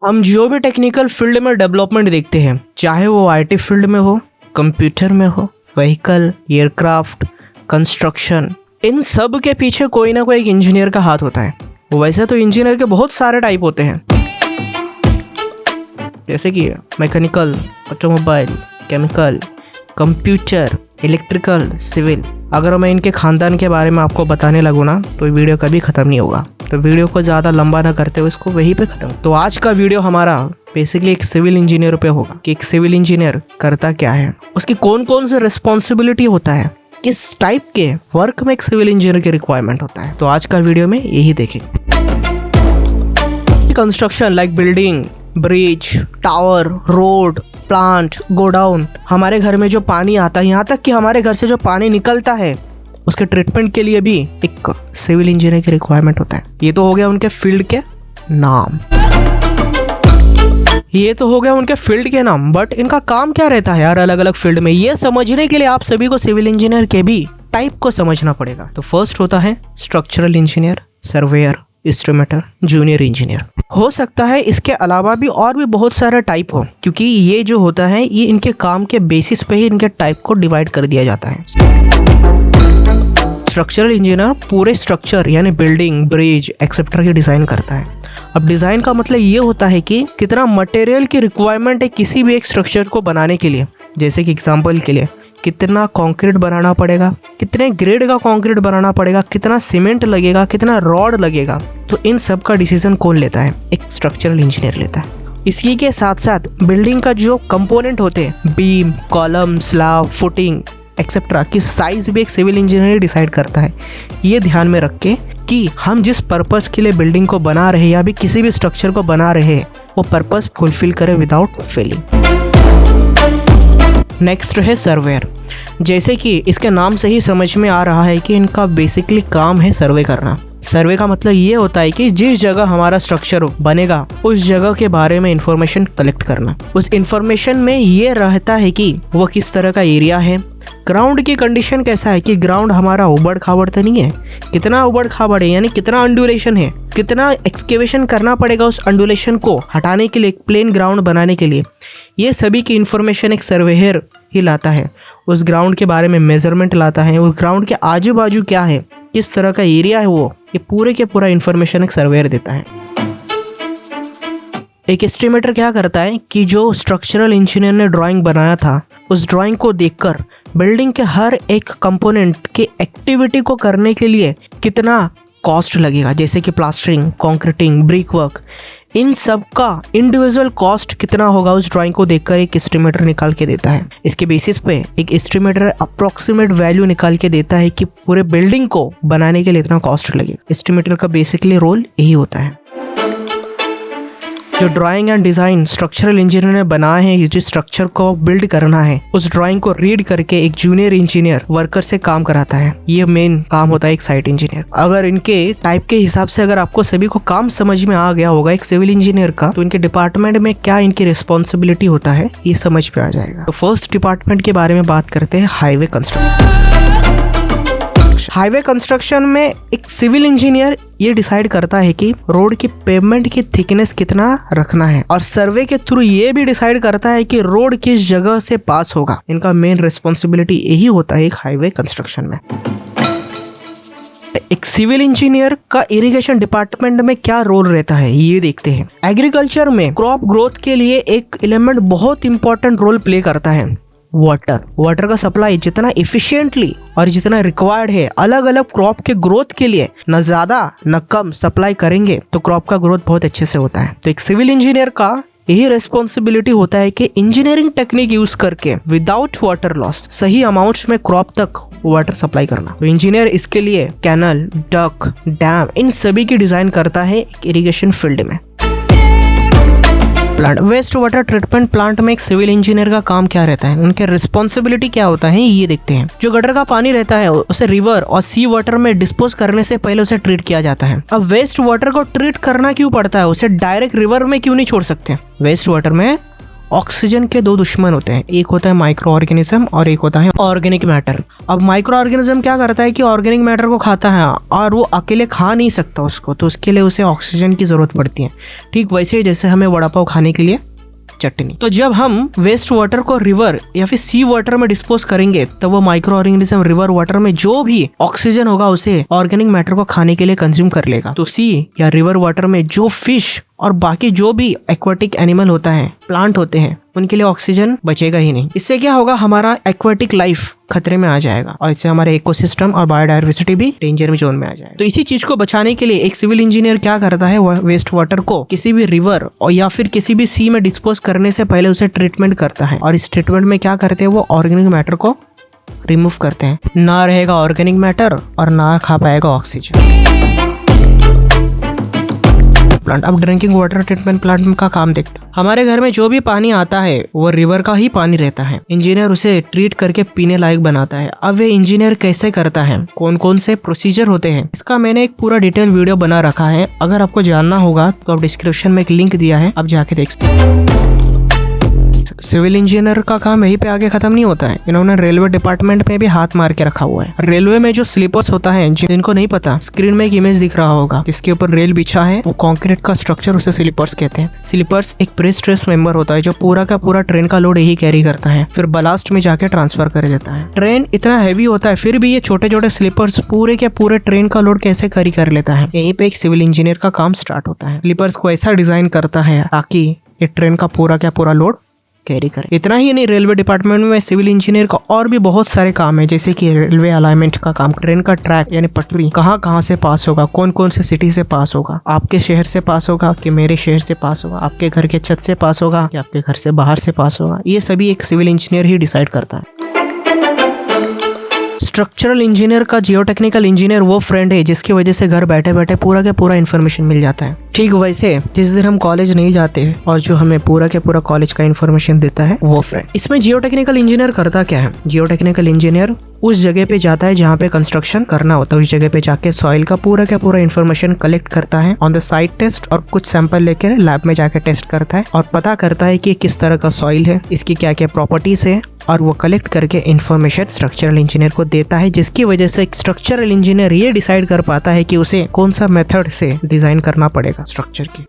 हम जो भी टेक्निकल फील्ड में डेवलपमेंट देखते हैं, चाहे वो आईटी फील्ड में हो, कंप्यूटर में हो, व्हीकल, एयरक्राफ्ट, कंस्ट्रक्शन, इन सब के पीछे कोई ना कोई एक इंजीनियर का हाथ होता है। वैसे तो इंजीनियर के बहुत सारे टाइप होते हैं, जैसे कि mechanical, automobile, chemical, computer, electrical, civil. अगर मैं इनके खानदान के बारे में आपको बताने लगूँ ना तो ये वीडियो कभी ख़त्म नहीं होगा। तो वीडियो को ज़्यादा लंबा ना करते हुए इसको वहीं पे ख़त्म। तो आज का वीडियो हमारा बेसिकली एक सिविल इंजीनियर पे होगा कि एक सिविल इंजीनियर करता क्या है, उसकी कौन कौन से रिस्पॉन्सिबिलिटी होता है, किस टाइप के वर्क में एक सिविल इंजीनियर की रिक्वायरमेंट होता है। तो आज का वीडियो में यही देखेंगे। Construction like building, bridge, tower, road, plant, godown, हमारे घर में जो पानी आता है, यहाँ तक कि हमारे घर से जो पानी निकलता है उसके ट्रीटमेंट के लिए भी एक सिविल इंजीनियर की रिक्वायरमेंट होता है। ये तो हो गया उनके फील्ड के नाम, बट इनका काम क्या रहता है यार अलग अलग फील्ड में, ये समझने के लिए आप सभी को सिविल इंजीनियर के भी टाइप को समझना पड़ेगा। तो फर्स्ट होता है structural engineer, surveyor, estimator, junior engineer. हो सकता है इसके अलावा भी और भी बहुत सारे टाइप हो, क्योंकि ये जो होता है ये इनके काम के बेसिस पे ही इनके टाइप को डिवाइड कर दिया जाता है। स्ट्रक्चरल इंजीनियर पूरे स्ट्रक्चर यानी बिल्डिंग, ब्रिज एक्सेट्रा की डिज़ाइन करता है। अब डिज़ाइन का मतलब ये होता है कि कितना मटेरियल की रिक्वायरमेंट है किसी भी एक स्ट्रक्चर को बनाने के लिए। जैसे कि एग्जांपल के लिए कितना कंक्रीट बनाना पड़ेगा, कितने ग्रेड का कंक्रीट बनाना पड़ेगा, कितना सीमेंट लगेगा, कितना रॉड लगेगा, तो इन सब का डिसीजन कौन लेता है? एक स्ट्रक्चरल इंजीनियर लेता है। इसी के साथ साथ बिल्डिंग का जो कंपोनेंट होते हैं, beam, column, slab, footing etcetera की साइज भी एक सिविल इंजीनियर डिसाइड करता है। ये ध्यान में रख के कि हम जिस पर्पस के लिए बिल्डिंग को बना रहे हैं या भी किसी भी स्ट्रक्चर को बना रहे हैं वो पर्पस फुलफिल करे विदाउट फेलिंग। नेक्स्ट है सर्वेयर। जैसे कि इसके नाम से ही समझ में आ रहा है कि इनका बेसिकली काम है सर्वे करना। सर्वे का मतलब ये होता है कि जिस जगह हमारा स्ट्रक्चर बनेगा उस जगह के बारे में इंफॉर्मेशन कलेक्ट करना। उस इंफॉर्मेशन में ये रहता है कि वो किस तरह का एरिया है, ग्राउंड की कंडीशन कैसा है, कि ग्राउंड हमारा उबड़ खाबड़ तो नहीं है, कितना उबड़ खाबड़ है यानी कितना अंडुलेशन है, कितना एक्सकेवेशन करना पड़ेगा उस अंडुलेशन को हटाने के लिए, प्लेन ग्राउंड बनाने के लिए। ये सभी की इन्फॉर्मेशन एक सर्वेयर ही लाता है। उस ग्राउंड के बारे में मेजरमेंट लाता है, उस ग्राउंड के आजू बाजू क्या है, किस तरह का एरिया है, वो ये पूरे के पूरा इन्फॉर्मेशन एक सर्वेयर देता है। एक एस्टिमेटर क्या करता है कि जो स्ट्रक्चरल इंजीनियर ने ड्राइंग बनाया था उस ड्राइंग को देखकर बिल्डिंग के हर एक कंपोनेंट की एक्टिविटी को करने के लिए कितना कॉस्ट लगेगा, जैसे कि प्लास्टरिंग, कंक्रीटिंग, ब्रिक वर्क, इन सब का इंडिविजुअल कॉस्ट कितना होगा उस ड्राइंग को देखकर एक एस्टिमेटर निकाल के देता है। इसके बेसिस पे एक एस्टिमेटर अप्रोक्सीमेट वैल्यू निकाल के देता है कि पूरे बिल्डिंग को बनाने के लिए इतना कॉस्ट लगेगा। एस्टिमेटर का बेसिकली रोल यही होता है। जो drawing and design structural engineer ने बनाए हैं, जिस स्ट्रक्चर को बिल्ड करना है उस ड्राइंग को रीड करके एक जूनियर इंजीनियर वर्कर से काम कराता है। ये मेन काम होता है एक साइट इंजीनियर। अगर इनके टाइप के हिसाब से अगर आपको सभी को काम समझ में आ गया होगा एक सिविल इंजीनियर का, तो इनके डिपार्टमेंट में क्या इनकी रिस्पॉन्सिबिलिटी होता है ये समझ पे आ जाएगा। तो फर्स्ट डिपार्टमेंट के बारे में बात करते हैं, हाईवे कंस्ट्रक्शन। हाईवे कंस्ट्रक्शन में एक सिविल इंजीनियर ये डिसाइड करता है कि रोड की पेवमेंट की थिकनेस कितना रखना है, और सर्वे के थ्रू ये भी डिसाइड करता है कि रोड किस जगह से पास होगा। इनका मेन रिस्पॉन्सिबिलिटी यही होता है एक हाईवे कंस्ट्रक्शन में। एक सिविल इंजीनियर का इरिगेशन डिपार्टमेंट में क्या रोल रहता है ये देखते हैं। एग्रीकल्चर में क्रॉप ग्रोथ के लिए एक एलिमेंट बहुत इंपॉर्टेंट रोल प्ले करता है, वाटर का सप्लाई जितना इफिशिएंटली और जितना रिक्वायर्ड है अलग अलग क्रॉप के ग्रोथ के लिए, न ज्यादा न कम सप्लाई करेंगे तो क्रॉप का ग्रोथ बहुत अच्छे से होता है। तो एक सिविल इंजीनियर का यही रिस्पॉन्सिबिलिटी होता है कि इंजीनियरिंग टेक्निक यूज करके विदाउट वाटर लॉस सही अमाउंट्स में क्रॉप तक वाटर सप्लाई करना। तो इंजीनियर इसके लिए कैनल, डक, डैम इन सभी की डिजाइन करता है इरिगेशन फील्ड में। Plant, waste water treatment plant में एक सिविल इंजीनियर का काम क्या रहता है, उनके रिस्पॉन्सिबिलिटी क्या होता है ये देखते हैं। जो गटर का पानी रहता है उसे रिवर और सी वाटर में डिस्पोज करने से पहले उसे ट्रीट किया जाता है। अब वेस्ट वाटर को ट्रीट करना क्यों पड़ता है, उसे डायरेक्ट रिवर में क्यों नहीं छोड़ सकते? वेस्ट वाटर में ऑक्सीजन के दो दुश्मन होते हैं, एक होता है माइक्रो ऑर्गेनिज्म और एक होता है ऑर्गेनिक मैटर। अब माइक्रो ऑर्गेनिज्म क्या करता है कि ऑर्गेनिक मैटर को खाता है और वो अकेले खा नहीं सकता उसको, तो उसके लिए उसे ऑक्सीजन की ज़रूरत पड़ती है। ठीक वैसे ही जैसे हमें वड़ा पाव खाने के लिए चटनी। तो जब हम वेस्ट वाटर को रिवर या फिर सी वाटर में डिस्पोज करेंगे तो वो माइक्रो ऑर्गेनिज्म रिवर वाटर में जो भी ऑक्सीजन होगा उसे ऑर्गेनिक मैटर को खाने के लिए कंज्यूम कर लेगा। तो सी या रिवर वाटर में जो फिश और बाकी जो भी एक्वाटिक एनिमल होता है, प्लांट होते हैं, उनके लिए ऑक्सीजन बचेगा ही नहीं। इससे क्या होगा, हमारा एक्वाटिक लाइफ खतरे में आ जाएगा और इससे हमारे इकोसिस्टम और बायोडायवर्सिटी भी डेंजर जोन में आ जाएगा। तो इसी चीज को बचाने के लिए एक सिविल इंजीनियर क्या करता है, वेस्ट वाटर को किसी भी रिवर और या फिर किसी भी सी में डिस्पोज करने से पहले उसे ट्रीटमेंट करता है। और इस ट्रीटमेंट में क्या करते हैं, वो ऑर्गेनिक मैटर को रिमूव करते हैं। ना रहेगा ऑर्गेनिक मैटर और ना खा पाएगा ऑक्सीजन प्लांट। अब ड्रिंकिंग वाटर ट्रीटमेंट प्लांट का काम देखते हैं। हमारे घर में जो भी पानी आता है वो रिवर का ही पानी रहता है। इंजीनियर उसे ट्रीट करके पीने लायक बनाता है। अब वे इंजीनियर कैसे करता है, कौन कौन से प्रोसीजर होते हैं, इसका मैंने एक पूरा डिटेल वीडियो बना रखा है। अगर आपको जानना होगा तो आप डिस्क्रिप्शन में एक लिंक दिया है, आप जाके देख सकते हैं। सिविल इंजीनियर का काम यहीं पे आगे खत्म नहीं होता है। इन्होंने रेलवे डिपार्टमेंट में भी हाथ मार के रखा हुआ है। रेलवे में जो स्लीपर्स होता है, जिनको नहीं पता, स्क्रीन में एक इमेज दिख रहा होगा जिसके ऊपर रेल बिछा है, वो कंक्रीट का स्ट्रक्चर, उसे स्लीपर्स कहते हैं। स्लीपर्स एक प्री स्ट्रेस मेंबर होता है जो पूरा का पूरा ट्रेन का लोड यही कैरी करता है, फिर बलास्ट में जाके ट्रांसफर कर देता है। ट्रेन इतना हैवी होता है फिर भी ये छोटे छोटे स्लीपर्स पूरे के पूरे ट्रेन का लोड कैसे कैरी कर लेता है, यहीं पे एक सिविल इंजीनियर का काम स्टार्ट होता है। स्लीपर्स को ऐसा डिजाइन करता है ताकि ये ट्रेन का पूरा लोड कैरी करे। इतना ही नहीं, रेलवे डिपार्टमेंट में सिविल इंजीनियर का और भी बहुत सारे काम है, जैसे कि रेलवे अलाइनमेंट का काम, ट्रेन का ट्रैक यानी पटरी कहाँ कहाँ से पास होगा, कौन कौन से सिटी से पास होगा, आपके शहर से पास होगा कि मेरे शहर से पास होगा, आपके घर के छत से पास होगा कि आपके घर से बाहर से पास होगा, ये सभी एक सिविल इंजीनियर ही डिसाइड करता है। स्ट्रक्चरल इंजीनियर का जियोटेक्निकल इंजीनियर वो फ्रेंड है जिसकी वजह से घर बैठे बैठे पूरा के पूरा इन्फॉर्मेशन मिल जाता है। ठीक वैसे जिस दिन हम कॉलेज नहीं जाते और जो हमें पूरा के पूरा कॉलेज का इन्फॉर्मेशन देता है वो फ्रेंड। इसमें जियोटेक्निकल इंजीनियर करता क्या है, जियोटेक्निकल इंजीनियर उस जगह पे जाता है जहाँ पे कंस्ट्रक्शन करना होता है, उस जगह पे जाके सॉइल का पूरा इन्फॉर्मेशन कलेक्ट करता है, ऑन द साइट टेस्ट और कुछ सैंपल लेके लैब में जाके टेस्ट करता है और पता करता है कि किस तरह का सॉइल है, इसकी क्या क्या प्रॉपर्टीज है, और वो कलेक्ट करके इन्फॉर्मेशन स्ट्रक्चरल इंजीनियर को देता है, जिसकी वजह से स्ट्रक्चरल इंजीनियर ये डिसाइड कर पाता है कि उसे कौन सा मेथड से डिजाइन करना पड़ेगा स्ट्रक्चर की।